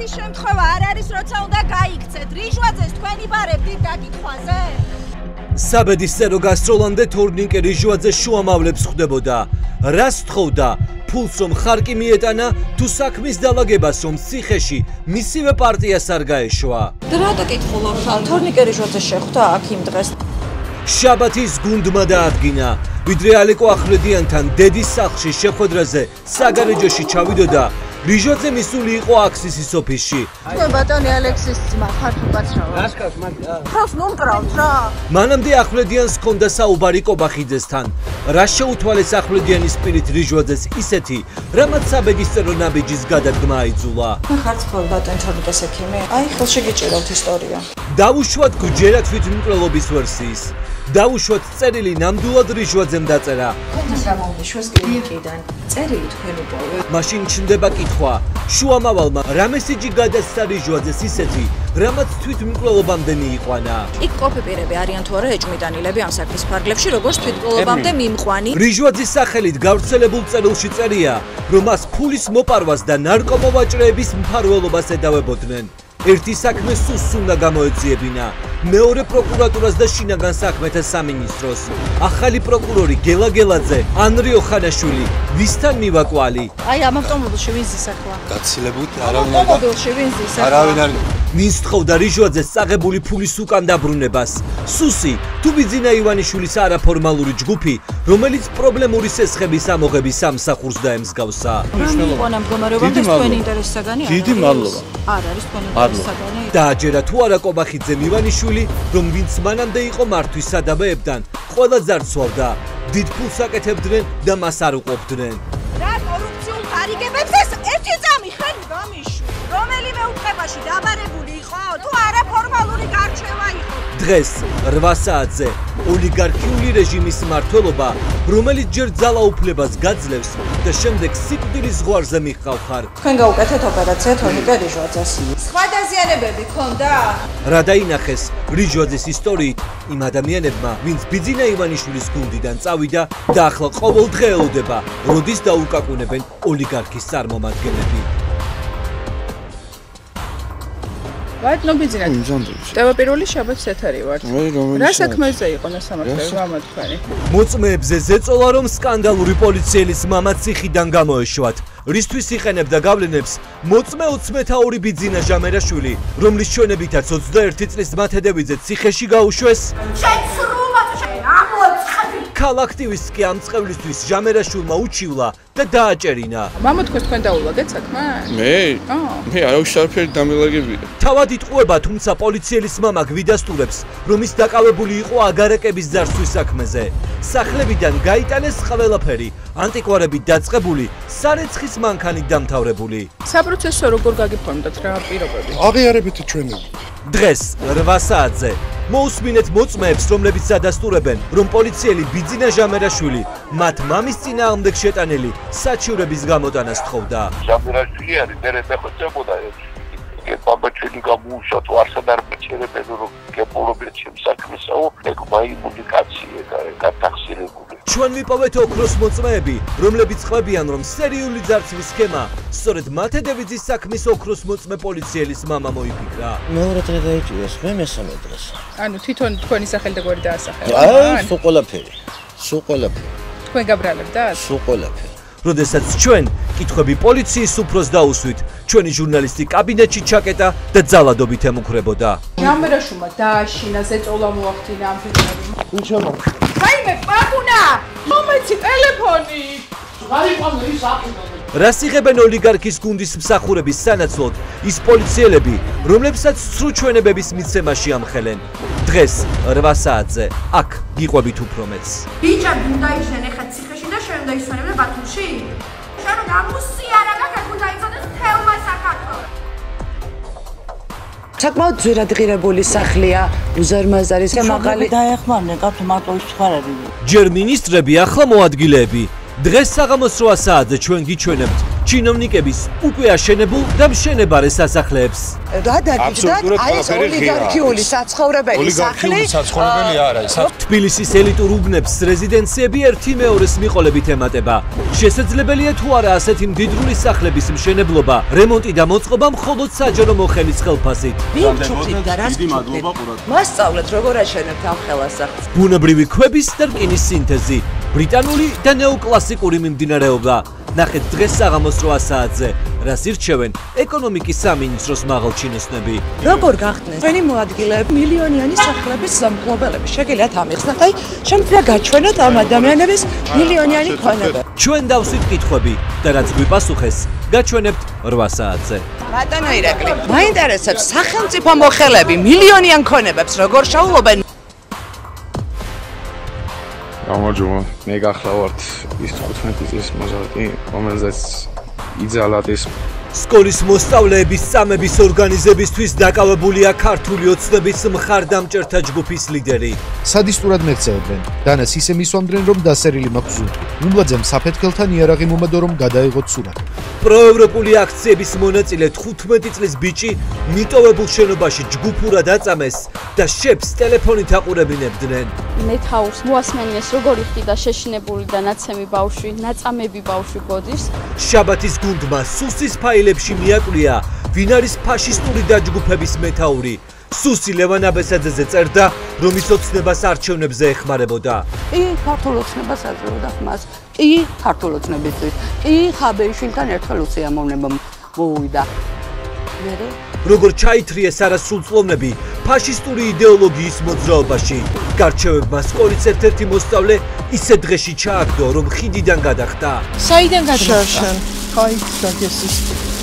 ასეთი შემთხვევა არ არის, როცა უნდა გაიქცეთ. რიჟვაძეს თქვენი ბარებდით გაკითხვაზე? საბედისწერო გასროლამდე თორნიკე რიჟვაძე შუამავლებს ხვდებოდა. რას თხოვდა? ფულს რომ ხარკი მიეტანა თუ საქმის დაალაგებას რომ ციხეში მისივე პარტიას არ გაეშვა. რატო კითხულობთ? თორნიკე რიჟვაძე შეხვდა აქ იმ დღეს. შაბათის გუნდმა დაადგინა, ვიდრე ალეკო ახვლედიანთან დედის სახლში შეხვედრაზე საგარეჯოში ჩავიდოდა, რიჟვაძე მისული იყო აქსისის ოფისში. თქვენ ბატონი ალექსის ძმა ხართ უკაცრავად. რასკავს მაგ? ხავს ნუმტრავთ რა. მანამდე ახვლედიანს ჰქონდა საუბარი კობახიძესთან. რა შეუთვალეს ახვლედიანის პირით რიჟვაძეს ისეთი, რამაც საბედისწერო ნაბიჯის გადადგმა აიძულა. ხართ ხოლმე ბატონი თორნიკეს ექიმი? აი ხელში გიჭირავთ ისტორია. დავუშვათ გვჯერა თვითმკვლელობის ვერსიის. დავუშვათ წერილი ნამდვილად რიჟვაძემ დაწერა. თქვენს გამოვიშვეს კლინიკიდან. წერილი თქვენ უყურე. მაშინ ჩნდება კითხვა. შუამავალმა რა მესიჯი გადასცა რიჟვაძეს ისეთი, რამაც თვითმკვლელობამდე მიიყვანა. იქ კოპიპირები არიან თუ არა ეჭვმიტანილები ამ საქმის ფარგლებში, როგორც თვითმკვლელობამდე მიმყვანი. რიჟვაძის სახელით გავრცელებულ წერილში წერია, რომ მას ფულის მოპარვას და ნარკომოვაჭრეების მფარველობას ედავებოდნენ. ერთი საქმე სუსს უნდა გამოეძიებინა, მეორე პროკურატურას და შინაგან საქმეთა სამინისტროს. ახალი პროკურორი გელა გელაძე, ანრიო ხანაშვილი, ვისთან მივაკვალი? აი ამ ავტომობილში ვინ ზის ახლა? გაცილებით არავინ არ ავტომობილში ვინ ზის ახლა? არავინ არ ვინც თხოვდა რიჟვაძეს წაღებული ფულის უკან დაბრუნებას? სუსი თუ ბიძინა ივანიშვილის არაფორმალური ჯგუფი, რომელიც პრობლემური სესხების ამოღების სამსახურს დაემსგავსა. მიღონა მდგომარეობამდე თქვენი ინტერესსაგანი არა? დიდი მადლობა. არ არის თქვენი ინტერესსაგანი? დააჯერა თუ არა კობახიძემ ივანიშვილი, რომ ვინც მანამდე იყო მართვის სადაბეებთან, ყველა ძარცვავდა, დიდ ფულს აკეთებდნენ და მას არ უყოფდნენ. რა კორუფციულ გარიგებებს ეს ერთი წამი ხელი გამიშვი. რომელიმე უწყებაში დაბარებული იყო თუ არა ფორმალური გარჩევა იყო? დღეს 8 საათზე ოლიგარქიული რეჟიმის მმართველობა, რომელიც ჯერ ძალაუფლებას გაძლევს და შემდეგ სიკვდილის ზღვარზე მიხავხარ. თქვენ გაუკეთეთ ოპერაცია თორნიკე რიჟვაძეს. სხვა დაზიანებები ქონდა? რა დაინახეს რიჟვაძის ისტორიით იმ ადამიანებმა, ვინც ბიძინა ივანიშვილის გუნდიდან წავიდა და ახლა ყოველდღე ელოდება, როდის დაუკაკუნებენ ოლიგარქის წარმომადგენლები. ვაით ნობიძინათ. ტელეპირული შაბათს ეთერი ვართ. რა საქმეზე იყო ნასამართლე მამა თქვენი? მოწმეებზე ზეწოლა რომ სკანდალური პოლიციელის მამა ციხიდან გამოეშვათ. რისთვის იყენებდა გავლენებს მოწმე 22 ბიძინა ჟამერაშვილი, რომლის ჩვენებითაც 21 წლის მათედევიძე ციხეში გაუშვეს. ქალ აქტივისტს კი ამ წყევლისთვის ჟამერაშვილმა უჩივლა და დააჭერინა. მამა თქვენ თქვენ დაულაგეთ საქმე? მე არავის არაფერი დამილაგებია. თავად იტყუება, თუმცა პოლიციელის მამა გვიდასტურებს, რომ ის დაკავებული იყო აგარაკების ძარცვის საქმეზე. სახლებიდან გაიტანეს ყველაფერი, ანტიკვარებით დაწყებული, სარეცხის მანქანით დამთავრებული. საპროცესო როგორ გაგიფორმდათ რა პირობები? აღიარებითი ჩვენები. დღეს 8 საათზე მოусმინეთ მოწმეებს, რომლებიც ადასტურებენ, რომ პოლიციელი ბიძინა ჟამერაშვილი მათ მამის წინააღმდეგ შეტანილი საჩივრების გამოტანას თხოვდა. ჟამერაშვილი არის მერე ხოცებოდა გაბაჩელი გამუშოთ არსად არ მეჩერებენ რომ გეპოლობეთ ჩემ საქმესაო ეგ მაიმუნი კაცია გათახსირებული. ჩვენ ვიპოვეთ ოქროს მოწმეები, რომლებიც ხვებიან, რომ სერიული ძარცვის სქემა სწორედ მათედევიძის საქმის ოქროს მოწმე პოლიციელის მამა მოიფიქრა. მეორე დღე დაიჭირეს, მე მესამე დღეს. ანუ თვითონ თქვენი სახელი და გვერდი დაასახელა. სულ ყველაფერი. თქვენ გაბრალებდათ? სულ ყველაფერი. როდესაც ჩვენ კითხვები პოლიციის უფროს დაუსვით, ჩვენი ჟურნალისტი კაბინეტში ჩაკეტა და ძალადობით ემუქრებოდა. ჟამერაშვილმა დააშინა ზეწოლა მოახდინა ამ ფილმებში. უშავო. ხაიმე პაკუნა! მომეცი ტელეფონი! რას იღებენ ოლიგარქის გუნდის მსახურების სანაცვლოდ ის პოლიციელები, რომლებსაც სრულ ჩვენებების მიცემაში ამხელენ. დღეს 8 საათზე აქ გიყვებით უფრო მეც. ბიჭები უნდა ისვენ ეხა ციხეში და შენ უნდა ისვენებდე ბათუმში? შენ უნდა ამუსიარა და უნდა იცოდეს თელმა საქართველოს. საკმაოდ ძვირადღირებული სახლია, უზარმაზარი მაღალი დაეხმარნენ კაცო მარტო ის ხარ არის. ჯერ მინისტრები, ახლა მოადგილეები. დღეს საღამოს 8 საათზე ჩვენ გიჩვენებთ ჩინოვნიკების უკვე აშენებულ და მშენებარე სასახლეებს. რა დაგიჯდათ, აი ეს ოლიგარქიული საცხოვრებელი სახლი. არა, ეს თბილისის ელიტურ უბნებს რეზიდენციები ერთი მეორეს მიყოლებით ემატება. შესაძლებელია თუ არა ასეთი მდიდრული სახლების მშენებლობა, რემონტი და მოწყობა მხოლოდ საჯარო მოხელის ხელფასით. ვიმჩუქით და რას მასწავლეთ როგორ აშენებთ ამ ხელასახლს. ბუნებრივი ქვების და რკინის სინთეზი, ბრიტანული და ნეოკლასიკური მიმდინარეობა. ნახეთ დღეს საღამოს 8 საათზე, რას ირჩევენ ეკონომიკის სამინისტროს მაღალჩინოსნები. როგორ გახდნენ თქვენი მოადგილეები მილიონიანი სახლების სამფლობელები? შეგიძლიათ ამიხსნათ, აი შემიძლია გაჩვენოთ ამ ადამიანების მილიონიანი ქონება. ჩვენ დავსვით კითხვები და რაც გვიპასუხეს, გაჩვენებთ 8 საათზე. ბატონო ირაკლი, მაინტერესებს სახელმწიფო მოხელები მილიონიან ქონებებს როგორ შოულობენ? გამარჯობა, მე გახლავართ ის 15 წლის მოზარდი, რომელზეც იძალათ ეს სკოლის მოსწავლეების წამების ორგანიზებისთვის დაკავებულია ქართული ოცნების მხარდამჭერთა ჯგუფის ლიდერი. სადისტურად მექცევებენ. დანას ისე მისვამდნენ, რომ დასერილი მაქვს ზურგი. უმბლაძემ საფეთქელთან იარაღი მომადო, რომ გადაეღოთ სურათი. პროევროპული აქციების მონაწილე 15 წლის ბიჭი მიტოვებულ შენობაში ჯგუფურად აწამეს და შეფს ტელეფონით აყურებინებდნენ. მეთაურს მოასმენიეს როგორი ხდება შეშინებული და ნაცემი ბავშვი, ნაწამები ბავშვი გოდის. შაბათის გუნდმა სუსის ფაილებში მიაკვლია, ვინ არის ფაშისტური დაჯგუფების მეთაური. სუსი ლევან აბესაძეზე წერდა, რომ ის ოცნებას არჩევნებზე ეხმარებოდა. კი, ქართულ ოცნებას აძლევდა ხმას. კი, ქართულ ოცნებისთვის. კი, ხაბეიშვილთან ერთხელ უსიამოვნება მოუვიდა. მერე როგორ ჩაითრიეს არასრულწლოვნები ფაშისტური იდეოლოგიის მოძრაობაში. გარჩევებმა სკოლის ერთ-ერთი მოსწავლე ისე დღეში ჩააგდო, რომ ხიდიდან გადახტა. საიდან გადახტა? კაიცაგესის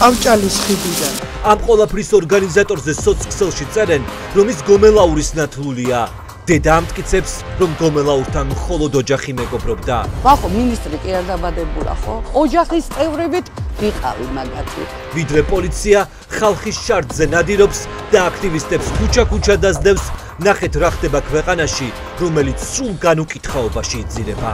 ავჭალის ხიდიდან. ამ ყოლაფრის ორგანიზატორზე სოცქსელში წერენ, რომ ის გომელაურის ნათლულია. დედა ამტკიცებს, რომ გომელაურთან მხოლოდ ოჯახი მეგობრობდა. ვახო, მინისტრი კი არ დაბადებულა, ხო? ოჯახის წევრებით ვიყავი მაგათი. ვიდრე პოლიცია ხალხის შარდზე ნადირობს და აქტივისტებს ქუჩა-ქუჩა დასდევს, ნახეთ რა ხდება ქვეყანაში, რომელიც სრულ განუკითხაობაში იძირება.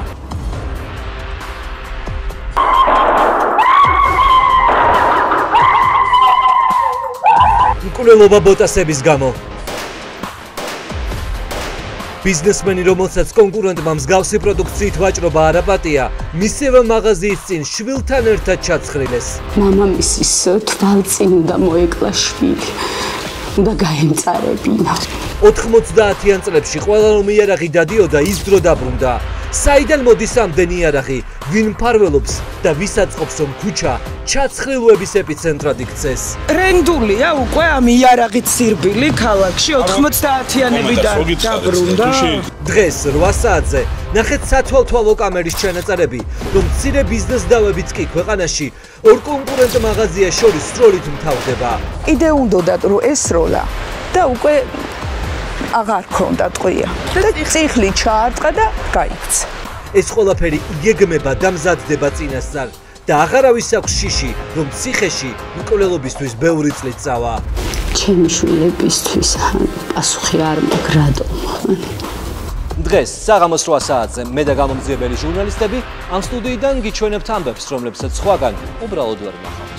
მკვლელობა ბოტასების გამო. ბიზნესმენი, რომელსაც კონკურენტმა მსგავსი პროდუქციით ვაჭრობა არ აპატია, მისივე მაღაზიის წინ შვილთან ერთად ჩაცხრილეს. მამამისის თვალწინ უნდა მოეკლა შვილი. უნდა გაემწარებინა. 90-იან წლებში ყველა რომ იარაღი დადიოდა, ის დრო დაბრუნდა. საიდან მოდის ამდენი იარაღი, ვინ მფარველობს და ვის აწყობს, რომ ქუჩა ჩაცხრილვების ეპიცენტრად იქცეს. ტრენდულია უკვე ამ იარაღით სირბილი ქალაქში 90-იანებიდან დაბრუნდა. დღეს 8 საათზე ნახეთ სათვალთვალო კამერის ჩანაწერები, რომ მცირე ბიზნეს დავებიც კი ქვეყანაში ორ კონკურენტ მაღაზიას შორის სროლით მთავრდება. კიდე უნდათ რომ ესროლა და უკვე აღარ ქონდა ტყვია. და ციხლი ჩაარტყა და გაიქცა. ეს ყველაფერი იგეგმება და მზადდება წინასწარ და აღარავის აქვს შიში, რომ ციხეში მკვლელობისთვის ბევრი წლით წავა. ჩემი შვილებისთვის პასუხი არ მაქვს რატომ? დღეს საღამოს 8 საათზე მე და გამომძიებელი ჟურნალისტები ამ სტუდიიდან გიჩვენებთ ამბებს, რომლებსაც სხვაგან უბრალოდ ვერ ნახავთ.